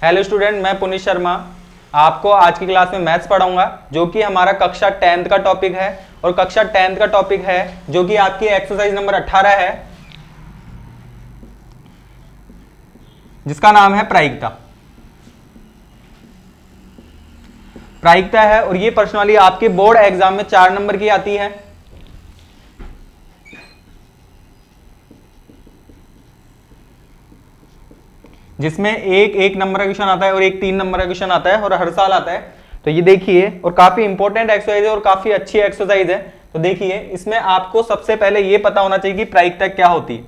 Hello student, मैं पुनीत शर्मा आपको आज की क्लास में मैथ्स पढ़ाऊंगा जो कि हमारा कक्षा 10th का टॉपिक है। और कक्षा 10th का टॉपिक है जो कि आपकी एक्सरसाइज नंबर 18 है, जिसका नाम है प्रायिकता। प्रायिकता है और ये पर्सनली आपके बोर्ड एग्जाम में 4 नंबर की आती है। जिसमें एक नंबर का क्वेश्चन आता है और एक 3 नंबर का क्वेश्चन आता है और हर साल आता है। तो ये देखिए, और काफी इंपॉर्टेंट एक्सरसाइज है और काफी अच्छी एक्सरसाइज है। तो देखिए, इसमें आपको सबसे पहले ये पता होना चाहिए कि प्रायिकता क्या होती है।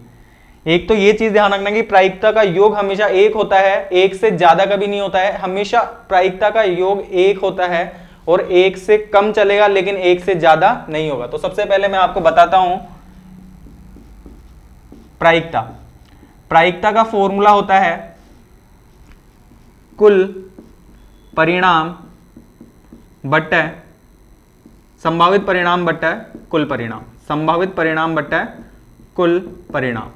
एक तो ये चीज ध्यान रखना कि प्रायिकता का योग हमेशा एक होता है, एक से ज्यादा कभी नहीं होता है। हमेशा प्रायिकता का योग एक होता है और एक से कम चलेगा लेकिन एक से ज्यादा नहीं होगा। तो सबसे पहले मैं आपको बताता हूं प्रायिकता। प्रायिकता का फॉर्मूला होता है कुल परिणाम बट्टे संभावित परिणाम बट्टे कुल परिणाम, संभावित परिणाम बट्टे कुल परिणाम।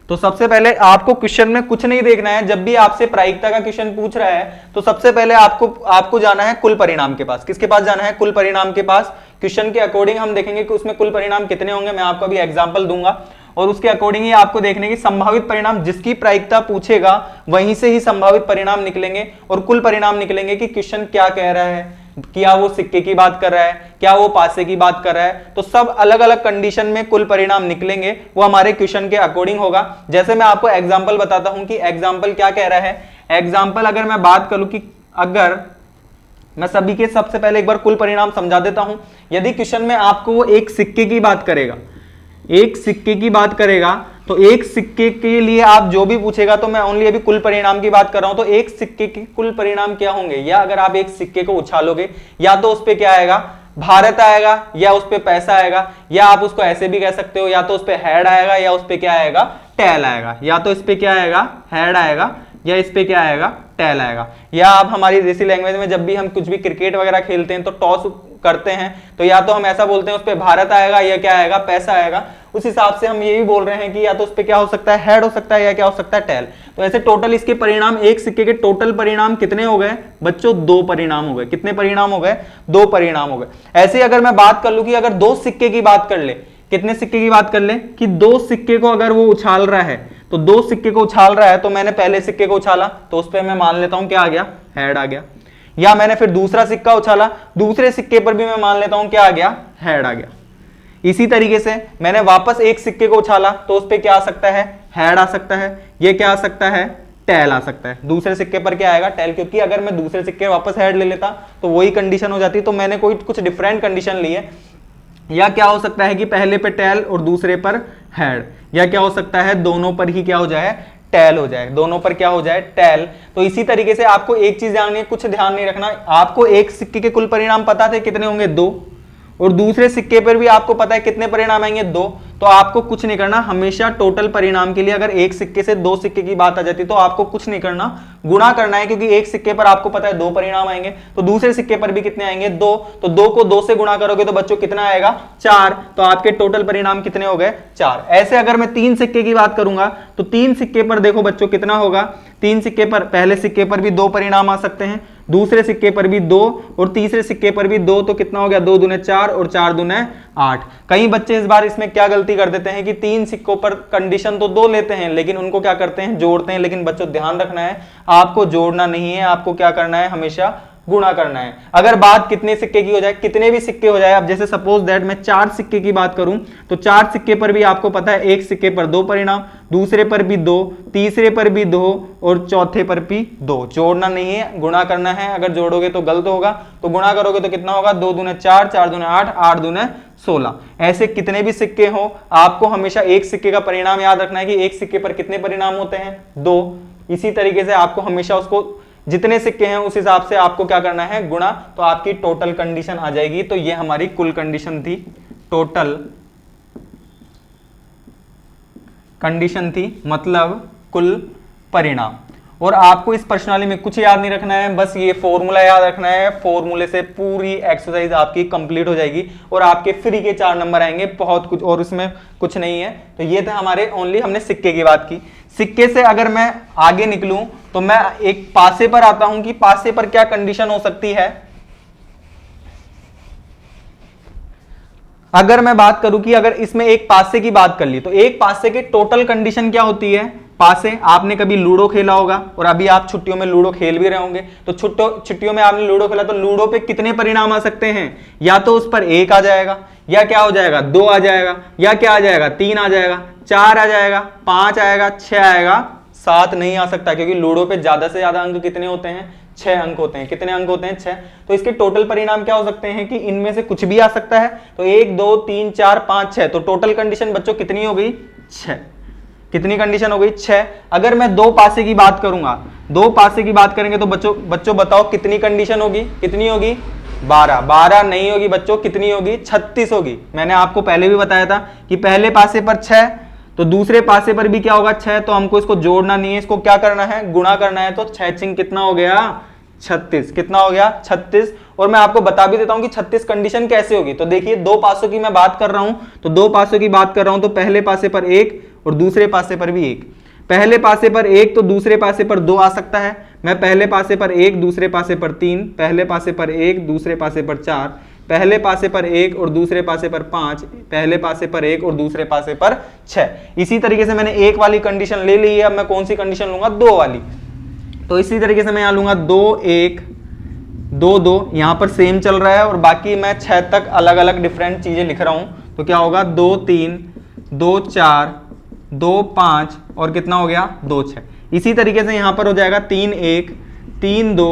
तो सबसे पहले आपको क्वेश्चन में कुछ नहीं देखना है। जब भी आपसे प्रायिकता का क्वेश्चन पूछ रहा है तो सबसे पहले आपको जाना है कुल परिणाम के पास। किसके पास जाना है? कुल परिणाम के पास। क्वेश्चन के अकॉर्डिंग हम देखेंगे कि उसमें कुल परिणाम कितने होंगे। मैं आपको अभी एग्जांपल दूंगा और उसके अकॉर्डिंग ही आपको देखने की संभावित परिणाम जिसकी प्रायिकता पूछेगा वहीं से ही संभावित परिणाम निकलेंगे और कुल परिणाम निकलेंगे कि क्वेश्चन क्या कह रहा है। क्या वो सिक्के की बात कर रहा है, क्या वो पासे की बात कर रहा है। तो सब अलग अलग कंडीशन में कुल परिणाम निकलेंगे, वो हमारे क्वेश्चन के अकॉर्डिंग होगा। जैसे मैं आपको एग्जांपल बताता हूं कि एग्जांपल क्या कह रहा है। एग्जांपल अगर मैं बात करूं कि अगर मैं सभी के सबसे पहले एक बार कुल परिणाम समझा देता हूं। यदि क्वेश्चन में आपको एक सिक्के की बात करेगा, एक सिक्के की बात करेगा, तो एक सिक्के के लिए आप जो भी पूछेगा, तो मैं ओनली अभी कुल परिणाम की बात कर रहा हूं। तो एक सिक्के के कुल परिणाम क्या होंगे, या अगर आप एक सिक्के को उछालोगे या तो उस पे क्या आएगा, भारत आएगा, या उस पे पैसा आएगा, या आप उसको ऐसे भी कह सकते हो, या तो उस पे हेड आएगा या उस पे क्या आएगा, टेल आएगा। या तो इस पे क्या आएगा, हेड आएगा, या इस पे क्या आएगा, टेल आएगा। या आप हमारी देसी लैंग्वेज में जब भी हम कुछ भी क्रिकेट वगैरह खेलते हैं तो टॉस करते हैं, तो या तो हम ऐसा बोलते हैं उस पे भारत आएगा या क्या आएगा, पैसा आएगा। उस हिसाब से हम ये भी बोल रहे हैं कि या तो उस पे क्या हो सकता है, हेड हो सकता है, या क्या हो सकता है, टेल। तो ऐसे टोटल इसके परिणाम, एक सिक्के के टोटल परिणाम कितने हो गए बच्चों? 2 परिणाम हो गए। कितने परिणाम हो गए? 2 परिणाम हो गए। ऐसे अगर मैं बात कर लूं कि अगर 2 सिक्के की बात कर ले, कितने सिक्के की बात कर ले कि 2 सिक्के को अगर वो उछाल रहा है, तो 2 सिक्के को उछाल रहा है, तो मैंने पहले सिक्के को उछाला तो उस पर मैं मान लेता हूं क्या आ गया, हेड आ गया। या मैंने फिर दूसरा सिक्का उछाला, दूसरे सिक्के पर भी मैं मान लेता हूं क्या आ गया, हेड आ गया। इसी तरीके से मैंने वापस एक सिक्के को उछाला तो उस पे क्या आ सकता है, हेड आ सकता है। ये क्या आ सकता है, टेल आ सकता है। दूसरे सिक्के पर क्या आएगा, टेल, क्योंकि अगर मैं दूसरे सिक्के वापस हेड ले लेता तो वही कंडीशन हो जाती। तो मैंने कोई कुछ डिफरेंट कंडीशन ली है। या क्या हो सकता है कि पहले पे टेल और दूसरे पर हेड, या क्या हो सकता है दोनों पर ही क्या हो जाए, टेल हो जाए, दोनों पर क्या हो जाए, टेल। तो इसी तरीके से आपको एक चीज ध्यान, कुछ ध्यान नहीं रखना। आपको एक सिक्के के कुल परिणाम पता थे कितने होंगे, 2, और दूसरे सिक्के पर भी आपको पता है कितने परिणाम आएंगे, 2। तो आपको कुछ नहीं करना, हमेशा टोटल परिणाम के लिए अगर एक सिक्के से 2 सिक्के की बात आ जाती तो आपको कुछ नहीं करना, गुणा करना है। क्योंकि एक सिक्के पर आपको पता है 2 परिणाम आएंगे, तो दूसरे सिक्के पर भी कितने आएंगे, 2। तो 2 को 2 से गुणा करोगे तो बच्चों कितना आएगा, 4। तो आपके टोटल परिणाम कितने हो गए, 4। ऐसे अगर मैं 3 सिक्के की बात करूंगा तो 3 सिक्के पर देखो बच्चों कितना होगा, 3 सिक्के पर, पहले सिक्के पर भी 2 परिणाम आ सकते हैं, दूसरे सिक्के पर भी 2 और तीसरे सिक्के पर भी 2। तो कितना हो गया, 2 दूने 4 और 4 दूने 8। कई बच्चे इस बार इसमें क्या गलती कर देते हैं कि 3 सिक्कों पर कंडीशन तो 2 लेते हैं लेकिन उनको क्या करते हैं, जोड़ते हैं। लेकिन बच्चों ध्यान रखना है, आपको जोड़ना नहीं है, आपको क्या करना है, हमेशा गुणा करना है। अगर बात कितने सिक्के की हो जाए, कितने भी सिक्के हो जाए, अब जैसे सपोज दैट मैं 4 सिक्के की बात करूं तो 4 सिक्के पर भी आपको पता है एक सिक्के पर 2 परिणाम, दूसरे पर भी 2, तीसरे पर भी 2 और चौथे पर भी 2। जोड़ना नहीं है, गुणा करना है। अगर जोड़ोगे तो गलत होगा, तो गुणा करोगे तो कितना होगा, 2 दूने 4, 4 दूने 8, 8 दूने 16। ऐसे कितने भी सिक्के हो, आपको हमेशा एक सिक्के का परिणाम याद रखना है कि एक सिक्के पर कितने परिणाम होते हैं, 2। इसी तरीके से आपको हमेशा उसको, जितने सिक्के हैं उस हिसाब से आपको क्या करना है, गुणा। तो आपकी टोटल कंडीशन आ जाएगी। तो ये हमारी कुल कंडीशन थी, टोटल कंडीशन थी, मतलब कुल परिणाम। और आपको इस प्रश्नावली में कुछ याद नहीं रखना है, बस ये फॉर्मूला याद रखना है। फॉर्मूले से पूरी एक्सरसाइज आपकी कंप्लीट हो जाएगी और आपके फ्री के 4 नंबर आएंगे, बहुत कुछ और इसमें कुछ नहीं है। तो ये था हमारे ओनली, हमने सिक्के की बात की। सिक्के से अगर मैं आगे निकलूं तो मैं एक पासे पर आता हूं कि पासे पर क्या कंडीशन हो सकती है। अगर मैं बात करूं कि अगर इसमें एक पासे की बात कर ली तो एक पासे के टोटल कंडीशन क्या होती है। पासे, आपने कभी लूडो खेला होगा और अभी आप छुट्टियों में लूडो खेल भी रहे होंगे, तो छुट्टियों में आपने लूडो खेला तो लूडो पे कितने परिणाम आ सकते हैं, या तो उस पर 1 आ जाएगा, या क्या हो जाएगा 2 आ जाएगा, या क्या आ जाएगा 3 आ जाएगा, 4 आ जाएगा, 5 आएगा, 6 आएगा, 7 नहीं आ सकता, क्योंकि लूडो पे ज्यादा से ज्यादा अंक कितने होते हैं, 6 अंक होते हैं। कितने अंक होते हैं, 6। तो इसके टोटल परिणाम क्या हो सकते हैं कि इनमें से कुछ भी आ सकता है। तो 1 2 3 4 5 6, तो टोटल कंडीशन बच्चों कितनी हो गई, 6। कितनी कंडीशन हो गई, 6। अगर मैं 2 पासे की बात करूंगा, 2 पासे की बात करेंगे तो बच्चों बताओ कितनी कंडीशन होगी, कितनी होगी, 12। 12 नहीं होगी बच्चों, कितनी होगी, 36 होगी। मैंने आपको पहले भी बताया था कि पहले पासे पर 6 तो दूसरे पासे पर भी क्या होगा, 6। तो हमको इसको जोड़ना नहीं है, इसको क्या करना है, गुणा करना है। तो 6 चिंग कितना हो गया, 36। कितना हो गया, 36। और मैं आपको बता भी देता हूं कि 36 कंडीशन कैसे होगी। तो देखिए 2 पासों की मैं बात कर रहा हूं, तो 2 पासों की बात कर रहा हूं तो पहले पासे पर 1 और दूसरे पासे पर भी 1। पहले पासे पर 1 तो दूसरे पासे पर 2 आ सकता है। मैं पहले पासे पर 1 दूसरे पासे पर 3, पहले पासे पर 1 दूसरे पासे पर 4, पहले पासे पर 1 और दूसरे पासे पर 5, पहले पासे पर 1 और दूसरे पासे पर 6। इसी तरीके से मैंने 1 वाली कंडीशन ले ली है। अब मैं कौन सी कंडीशन लूंगा, 2 वाली। तो इसी तरीके से मैं यहां लूंगा 2 1 2 2, यहां पर सेम चल रहा है और बाकी मैं 6 तक अलग अलग डिफरेंट चीजें लिख रहा हूं। तो क्या होगा, 2 3 2 4 2 5 और कितना हो गया, 2 6। इसी तरीके से यहां पर हो जाएगा 3 1 3 2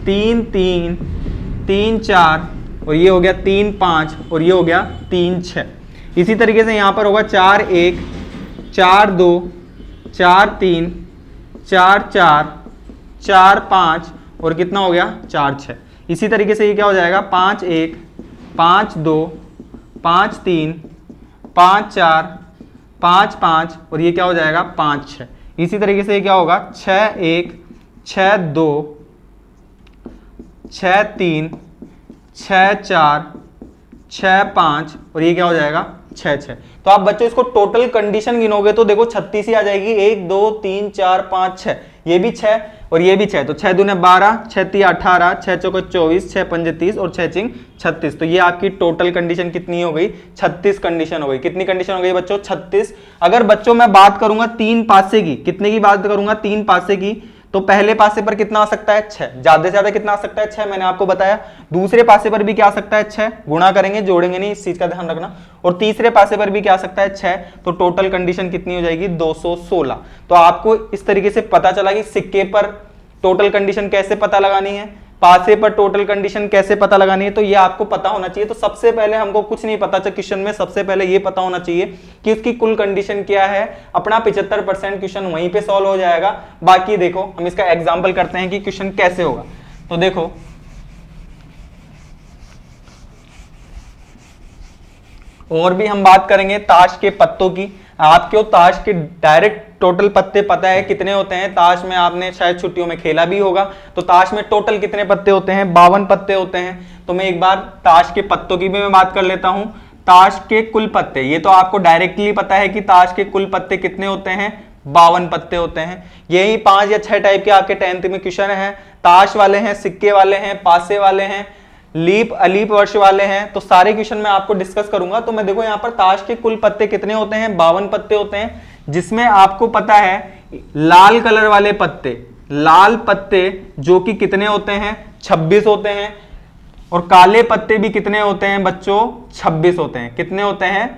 3 3 3 4 और ये हो गया 3 5 और ये हो गया 3 6। इसी तरीके से यहां पर होगा 4 1 4 2 4 3 4 4 4 5 और कितना हो गया, 4 6। इसी तरीके से ये क्या हो जाएगा, 5 1 5 2 5 3 5 4 5 5 और ये क्या हो जाएगा, 5 6। इसी तरीके से ये क्या होगा, 6 1 6 2 6 3 6 4 6 5 और ये क्या हो जाएगा, 6 6। तो आप बच्चों इसको टोटल कंडीशन गिनोगे तो देखो 36 ही आ जाएगी। 1 2 3 4 5 6, ये भी 6 और ये भी 6। तो 6 दूने 12, 6 3 18, 6 चौके 24, 6 पंजे 30 और 6 चिंग 36। तो ये आपकी टोटल कंडीशन कितनी हो गई, 36 कंडीशन हो गई। कितनी कंडीशन हो गई बच्चों, 36। अगर बच्चों मैं बात करूंगा 3 पासे की, कितने की बात करूंगा, 3 पासे की, तो पहले पासे पर कितना आ सकता है, 6। ज्यादा से ज्यादा कितना आ सकता है, 6, मैंने आपको बताया। दूसरे पासे पर भी क्या आ सकता है, 6। गुणा करेंगे, जोड़ेंगे नहीं, इस चीज का ध्यान रखना। और तीसरे पासे पर भी क्या आ सकता है, 6। तो टोटल कंडीशन कितनी हो जाएगी, 216। तो आपको इस तरीके से पता चला कि सिक्के पर टोटल कंडीशन कैसे पता लगानी है, पासे पर टोटल कंडीशन कैसे पता लगानी है, तो ये आपको पता होना चाहिए। तो सबसे पहले हमको कुछ नहीं पता था क्वेश्चन में, सबसे पहले ये पता होना चाहिए कि उसकी कुल कंडीशन क्या है। अपना 75% क्वेश्चन वहीं पे सॉल्व हो जाएगा। बाकी देखो हम इसका एग्जांपल करते हैं कि क्वेश्चन कैसे होगा। तो देखो और भी हम बात करेंगे ताश के पत्तों की। आपको ताश के डायरेक्ट टोटल पत्ते पता है कितने होते हैं, ताश में आपने शायद छुट्टियों में खेला भी होगा। तो ताश में टोटल कितने पत्ते होते हैं, 52 पत्ते होते हैं। तो मैं एक बार ताश के पत्तों की भी मैं बात कर लेता हूं। ताश के कुल पत्ते, ये तो आपको डायरेक्टली पता है कि ताश के कुल पत्ते कितने होते हैं, 52 पत्ते होते हैं। यही 5 या 6 टाइप के आपके 10th में क्वेश्चन है। ताश वाले हैं, सिक्के वाले हैं, पासे वाले हैं, लीप अलीप वर्ष वाले हैं। तो सारे क्वेश्चन मैं आपको डिस्कस करूंगा। तो मैं देखो यहाँ पर ताश के कुल पत्ते कितने होते हैं, 52 पत्ते होते हैं, जिसमें आपको पता है लाल कलर वाले पत्ते, लाल पत्ते जो कि कितने होते हैं, 26 होते हैं। और काले पत्ते भी कितने होते हैं बच्चों, 26 होते हैं। कितने होते हैं,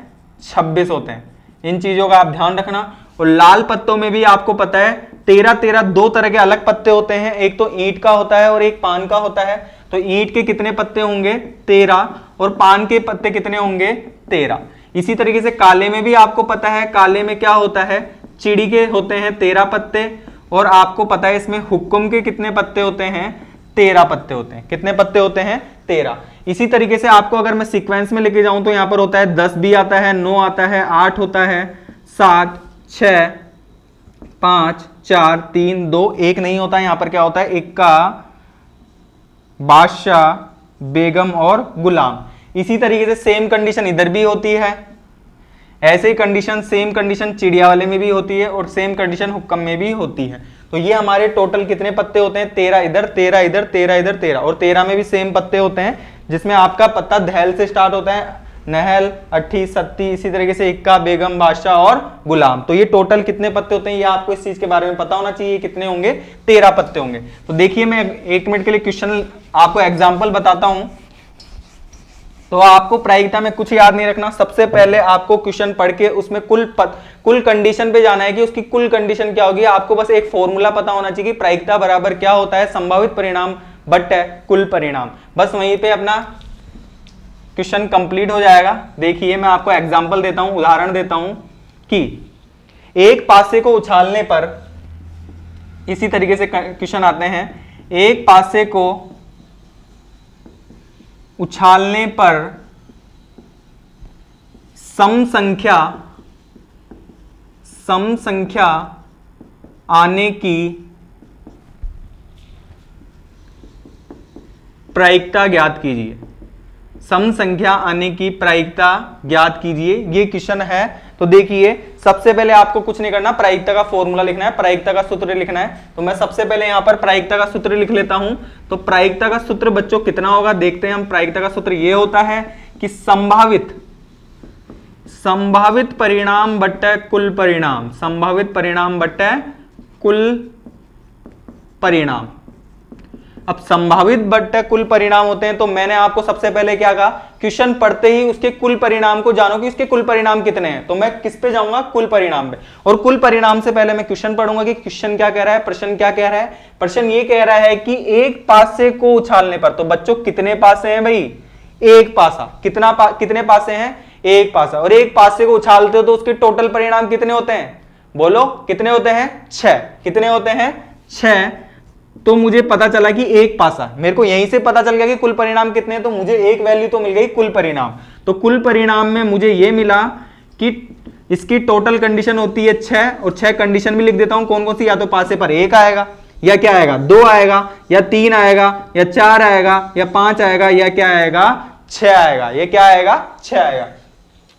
26 होते हैं। इन चीजों का आप ध्यान रखना। और लाल पत्तों में भी आपको पता है 13 दो तरह के अलग पत्ते होते हैं, एक तो ईंट का होता है और एक पान का होता है। तो ईंट के कितने पत्ते होंगे, 13, और पान के पत्ते कितने होंगे, 13। इसी तरीके से काले में भी आपको पता है, काले में क्या होता है, चिड़ी के होते हैं 13 पत्ते। और आपको पता है इसमें हुक्म के कितने पत्ते होते हैं, 13 पत्ते होते हैं। कितने पत्ते होते हैं, 13। इसी तरीके से आपको अगर मैं सीक्वेंस में लेके जाऊं तो यहां पर होता है 10 भी आता है, 9 आता है, 8 होता है, 7 6 5 4 3 2 1 नहीं होता है, यहां पर क्या होता है, इक्का, बादशाह, बेगम और गुलाम। इसी तरीके से सेम कंडीशन इधर भी होती है, ऐसे ही कंडीशन सेम कंडीशन चिड़िया वाले में भी होती है और सेम कंडीशन हुक्म में भी होती है। तो ये हमारे टोटल कितने पत्ते होते हैं, 13 इधर, 13 इधर, 13 इधर, 13, और 13 में भी सेम पत्ते होते हैं, जिसमें आपका पत्ता धैल से स्टार्ट होता है, नहल, अट्ठी, सत्ती, इसी तरीके से इक्का, बेगम, बादशाह और गुलाम। तो ये टोटल कितने पत्ते होते हैं, ये आपको इस चीज के बारे में पता होना चाहिए, कितने होंगे, 13 पत्ते होंगे। तो देखिए मैं 1 मिनट के लिए क्वेश्चन आपको एग्जाम्पल बताता हूं। तो आपको प्रायिकता में कुछ याद नहीं रखना, सबसे पहले आपको क्वेश्चन पढ़ के उसमें कुल कंडीशन पे जाना है कि उसकी कुल कंडीशन क्या होगी। आपको बस एक फॉर्मूला पता होना चाहिए कि प्रायिकता बराबर क्या होता है, संभावित परिणाम बट्टे कुल परिणाम। बस वहीं पे अपना क्वेश्चन कंप्लीट हो जाएगा। देखिए मैं आपको एग्जांपल देता हूं, उदाहरण देता हूं कि एक पासे को उछालने पर, इसी तरीके से क्वेश्चन आते हैं, एक पासे को उछालने पर सम संख्या आने की प्रायिकता ज्ञात कीजिए। सम संख्या आने की प्रायिकता ज्ञात कीजिए, ये क्वेश्चन है। तो देखिए सबसे पहले आपको कुछ नहीं करना, प्रायिकता का फॉर्मूला लिखना है, प्रायिकता का सूत्र लिखना है। तो मैं सबसे पहले यहां पर प्रायिकता का सूत्र लिख लेता हूं। तो प्रायिकता का सूत्र बच्चों कितना होगा, देखते हैं हम। प्रायिकता का सूत्र ये होता है कि संभावित परिणाम बट्टे कुल परिणाम, संभावित परिणाम बट्टे कुल परिणाम। अब संभावित बट्टे कुल परिणाम होते हैं, तो मैंने आपको सबसे पहले क्या कहा, क्वेश्चन पढ़ते ही उसके कुल परिणाम को जानो कि उसके कुल परिणाम कितने हैं। तो मैं किस पे जाऊंगा, कुल परिणाम पे। और कुल परिणाम से पहले मैं क्वेश्चन पढ़ूंगा कि क्वेश्चन क्या कह रहा है, प्रश्न क्या कह रहा है। प्रश्न ये कह रहा है कि एक पासे को उछालने पर, तो बच्चों कितने पासे हैं भाई, एक पासा। कितने पासे हैं, एक पासा। और एक पासे को उछालते हो तो उसके टोटल परिणाम कितने होते हैं, बोलो कितने होते हैं, 6। कितने होते हैं, 6। तो मुझे पता चला कि एक पासा, मेरे को यहीं से पता चल गया कि कुल परिणाम कितने हैं, तो मुझे एक वैल्यू तो मिल गई कुल परिणाम। तो कुल परिणाम में मुझे यह मिला कि इसकी टोटल कंडीशन होती है 6, और 6 कंडीशन भी लिख देता हूं कौन कौन सी, या तो पासे पर 1 आएगा, या क्या आएगा, 2 आएगा, या 3 आएगा, या 4 आएगा, या 5 आएगा, या क्या आएगा, 6 आएगा। ये क्या आएगा, 6 आएगा।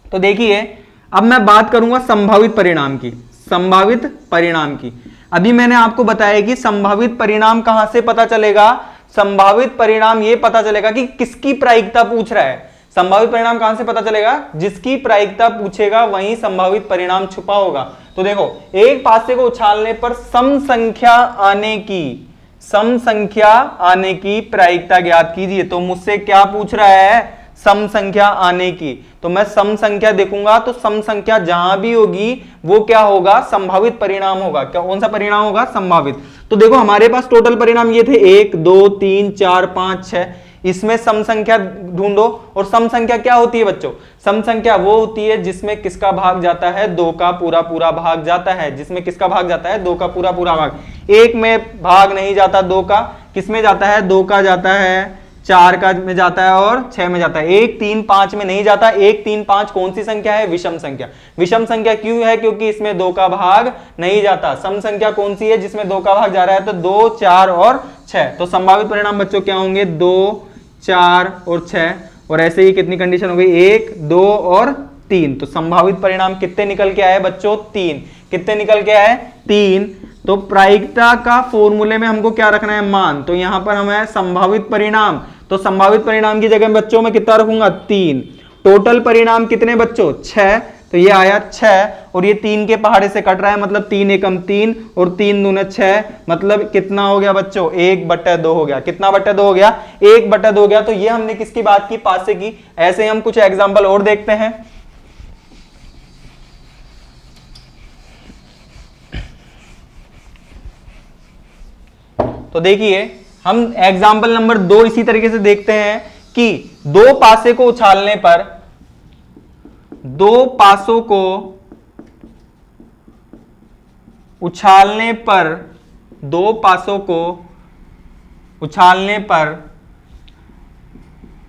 तो देखिए अब मैं बात करूंगा संभावित परिणाम की, संभावित परिणाम की। अभी मैंने आपको बताया कि संभावित परिणाम कहां से पता चलेगा, संभावित परिणाम यह पता चलेगा कि किसकी प्रायिकता पूछ रहा है। संभावित परिणाम कहां से पता चलेगा, जिसकी प्रायिकता पूछेगा वहीं संभावित परिणाम छुपा होगा। तो देखो एक पासे को उछालने पर सम संख्या आने की प्रायिकता ज्ञात कीजिए। तो मुझसे क्या पूछ रहा है, सम संख्या आने की। तो मैं सम संख्या देखूंगा तो सम संख्या जहां भी होगी वो क्या होगा, संभावित परिणाम होगा। क्या, कौन सा परिणाम होगा, संभावित। तो देखो हमारे पास टोटल परिणाम ये थे 1 2 3 4 5 6। इसमें सम संख्या ढूंढो। और सम संख्या क्या होती है बच्चों, सम संख्या वो होती है जिसमें किसका भाग जाता है, 2 का पूरा पूरा भाग जाता है। जिसमें किसका भाग जाता है, 2 का पूरा पूरा भाग। एक में भाग नहीं जाता 2 का, किसमें जाता है, 2 का जाता है, 4 का में जाता है और 6 में जाता है। 1 3 5 में नहीं जाता। 1 3 5 कौन सी संख्या है, विषम संख्या। विषम संख्या क्यों है, क्योंकि इसमें 2 का भाग नहीं जाता। सम संख्या कौन सी है, जिसमें 2 का भाग जा रहा है, तो 2 4 और 6। तो संभावित परिणाम बच्चों क्या होंगे, 2 4 और 6। और ऐसे ही कितनी कंडीशन हो गई, 1 2 और 3। तो संभावित परिणाम कितने निकल के आए बच्चों, 3। कितने निकल के आए, 3। तो प्रायिकता का फॉर्मूले में हमको क्या रखना है, मान। तो यहां पर हमें संभावित परिणाम, तो संभावित परिणाम की जगह बच्चों में कितना रखूंगा, 3। टोटल परिणाम कितने बच्चों, 6। तो ये आया 6, और ये 3 के पहाड़े से कट रहा है, मतलब 3 एकम 3 और 3 दूने 6, मतलब कितना हो गया बच्चों, 1/2 हो गया। कितना बट्टे 2 हो गया, 1/2 हो गया। तो ये हमने किसकी बात की, पासे की। ऐसे ही हम कुछ एग्जाम्पल और देखते हैं। तो देखिए हम एग्जाम्पल नंबर 2 इसी तरीके से देखते हैं कि 2 पासे को उछालने पर, 2 पासों को उछालने पर, 2 पासों को उछालने पर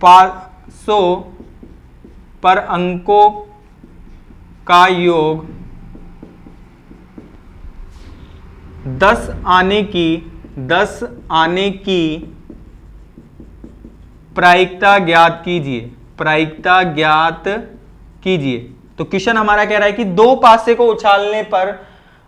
पासों पर अंकों का योग 10 आने की प्रायिकता ज्ञात कीजिए, प्रायिकता ज्ञात कीजिए। तो क्वेश्चन हमारा कह रहा है कि 2 पासे को उछालने पर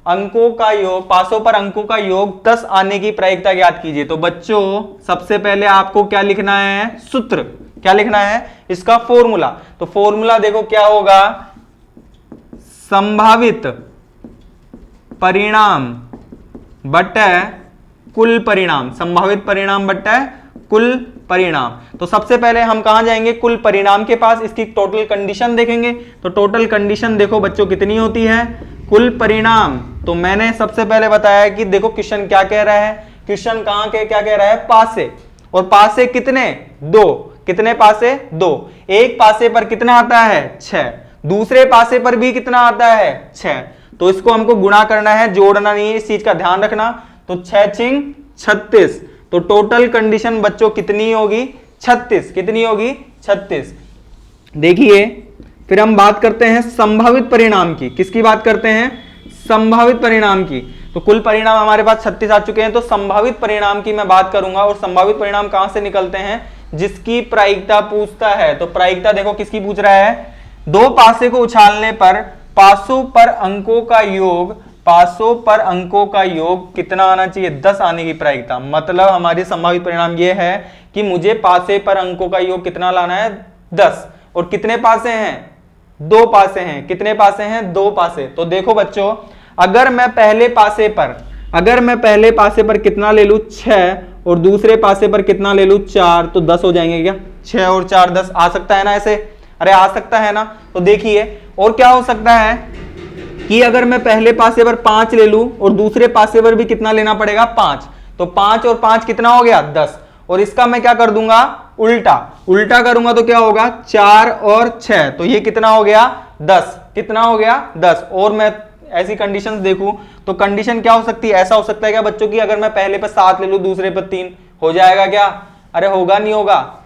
अंकों का योग, पासों पर अंकों का योग 10 आने की प्रायिकता ज्ञात कीजिए। तो बच्चों सबसे पहले आपको क्या लिखना है, सूत्र क्या लिखना है, इसका फॉर्मूला। तो फॉर्मूला देखो क्या होगा, संभावित परिणाम बटे कुल परिणाम, संभावित परिणाम बटे कुल परिणाम। तो सबसे पहले हम कहां जाएंगे, कुल परिणाम के पास, इसकी टोटल कंडीशन देखेंगे। तो टोटल कंडीशन देखो बच्चों कितनी होती है, कुल परिणाम। तो मैंने सबसे पहले बताया कि देखो क्वेश्चन क्या कह रहा है, क्वेश्चन कहां के क्या कह रहा है, पासे, और पासे कितने, 2, कितने पासे, 2। एक पासे पर कितना आता है, 6, दूसरे पासे पर भी कितना आता है, 6। तो इसको हमको गुणा करना है, जोड़ना नहीं है, इस चीज का ध्यान रखना। तो 6 छिंग 36, तो टोटल कंडीशन बच्चों कितनी होगी, 36, कितनी होगी, 36। देखिए फिर हम बात करते हैं संभावित परिणाम की, किसकी बात करते हैं, संभावित परिणाम की। तो कुल परिणाम हमारे पास 36 आ चुके हैं, तो संभावित परिणाम की मैं बात करूंगा। और संभावित परिणाम कहां से निकलते हैं, जिसकी प्रायिकता पूछता है। तो प्रायिकता देखो किसकी पूछ रहा है, 2 पासे को उछालने पर पासों पर अंकों का योग, पासों पर अंकों का योग कितना आना चाहिए, 10 आने की प्रायिकता। मतलब हमारी संभावित परिणाम यह है कि मुझे पासे पर अंकों का योग कितना लाना है, 10। और कितने पासे हैं, 2 पासे हैं, कितने पासे हैं, 2 पासे। तो देखो बच्चों, अगर मैं पहले पासे पर कितना ले लूं, 6, और दूसरे पासे पर कितना ले लूं, 4, तो 10 हो जाएंगे क्या, 6 और 4 10 आ सकता है ना ऐसे, अरे आ सकता है ना। तो देखिए और क्या हो सकता है कि अगर मैं पहले पासे पर 5 ले लूं और दूसरे पासे पर भी कितना लेना पड़ेगा, 5, तो 5 और 5 कितना हो गया, 10। और इसका मैं क्या कर दूंगा, उल्टा करूंगा तो क्या होगा, 4 और 6, तो ये कितना हो गया, 10, कितना हो गया, 10। और मैं ऐसी कंडीशंस देखूं तो कंडीशन क्या हो सकती है, ऐसा हो सकता है क्या बच्चों की, अगर मैं पहले पर 7 ले लूं दूसरे पर 3, हो जाएगा क्या, अरे होगा नहीं होगा,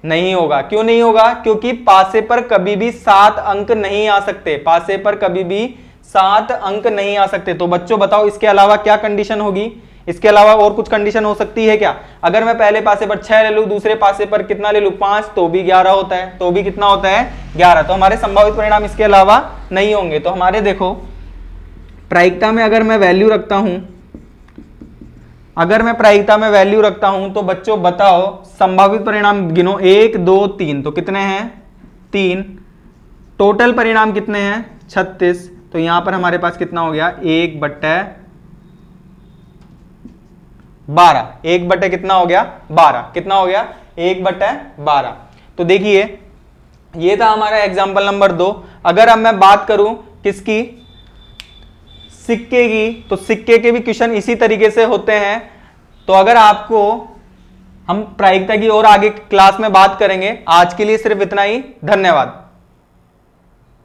नहीं होगा। क्यों नहीं होगा, क्योंकि पासे पर कभी भी 7 अंक नहीं आ सकते, पासे पर कभी भी 7 अंक नहीं आ सकते। तो बच्चों बताओ इसके अलावा क्या कंडीशन होगी, इसके अलावा और कुछ कंडीशन हो सकती है क्या। अगर मैं पहले पासे पर 6 ले लूं, दूसरे पासे पर कितना ले लूं, 5, तो भी 11 होता है, तो भी कितना होता है, 11। तो हमारे संभावित परिणाम इसके अलावा नहीं होंगे। तो हमारे देखो प्रायिकता में अगर मैं वैल्यू रखता हूं, अगर मैं प्रायिकता में वैल्यू रखता हूं, तो बच्चों बताओ संभावित परिणाम गिनो, 1 2 3, तो कितने हैं, 3। टोटल परिणाम कितने हैं, 36। तो यहां पर हमारे पास कितना हो गया, 1/12, 1/, कितना हो गया, 12, कितना हो गया, 1/12। तो देखिए ये था हमारा एग्जाम्पल नंबर 2। अगर अब मैं बात करूं किसकी, सिक्के की, तो सिक्के के भी क्वेश्चन इसी तरीके से होते हैं। तो अगर आपको, हम प्रायिकता की और आगे क्लास में बात करेंगे, आज के लिए सिर्फ इतना ही, धन्यवाद।